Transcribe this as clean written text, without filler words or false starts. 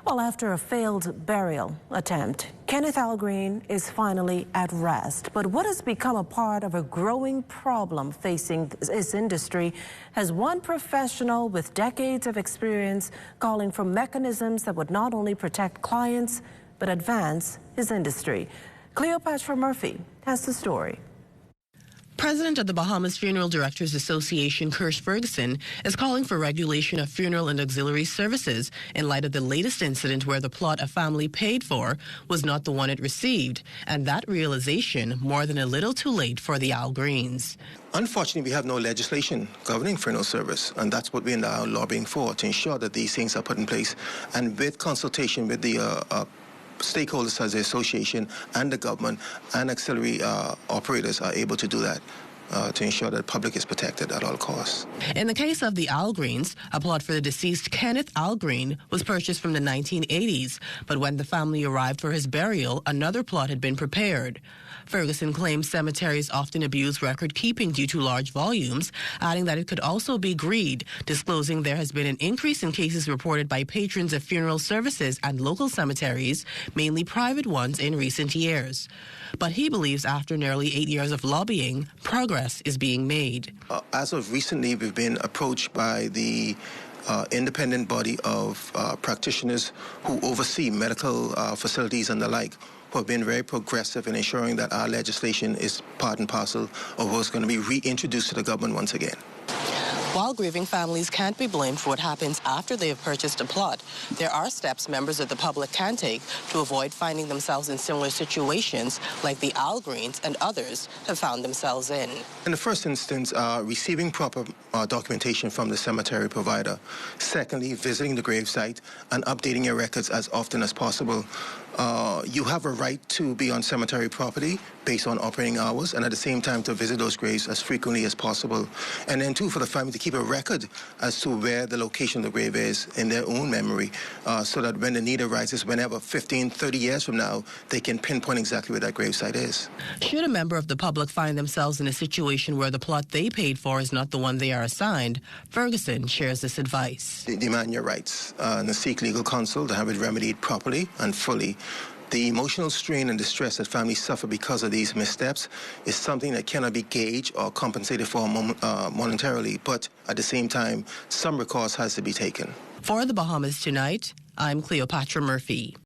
Well, after a failed burial attempt, Kenneth Algreen is finally at rest. But what has become a part of a growing problem facing this industry has one professional with decades of experience calling for mechanisms that would not only protect clients, but advance his industry. Cleopatra Murphy has the story. President of the Bahamas Funeral Directors Association, Kirsch Ferguson, is calling for regulation of funeral and auxiliary services in light of the latest incident where the plot a family paid for was not the one it received, and that realization more than a little too late for the Algreens. Unfortunately, we have no legislation governing funeral service, and that's what we're now lobbying for, to ensure that these things are put in place, and with consultation with the stakeholders such as the association and the government and auxiliary operators are able to do that to ensure that the public is protected at all costs. In the case of the Algreens, a plot for the deceased Kenneth Algreen was purchased from the 1980s, but when the family arrived for his burial, another plot had been prepared. Ferguson claims cemeteries often abuse record keeping due to large volumes, adding that it could also be greed, disclosing there has been an increase in cases reported by patrons of funeral services and local cemeteries, mainly private ones, in recent years. But he believes after nearly 8 years of lobbying, progress is being made. As of recently, we've been approached by the independent body of practitioners who oversee medical facilities and the like, who have been very progressive in ensuring that our legislation is part and parcel of what's going to be reintroduced to the government once again. While grieving families can't be blamed for what happens after they have purchased a plot, there are steps members of the public can take to avoid finding themselves in similar situations like the Algreens and others have found themselves in. In the first instance, receiving proper documentation from the cemetery provider. Secondly, visiting the gravesite and updating your records as often as possible. You have a right to be on cemetery property based on operating hours, and at the same time to visit those graves as frequently as possible. And then, too, for the family to keep a record as to where the location of the grave is in their own memory, so that when the need arises, whenever 15, 30 years from now, they can pinpoint exactly where that gravesite is. Should a member of the public find themselves in a situation where the plot they paid for is not the one they are assigned, Ferguson shares this advice. Demand your rights and seek legal counsel to have it remedied properly and fully. The emotional strain and distress that families suffer because of these missteps is something that cannot be gauged or compensated for momentarily, but at the same time, some recourse has to be taken. For the Bahamas Tonight, I'm Cleopatra Murphy.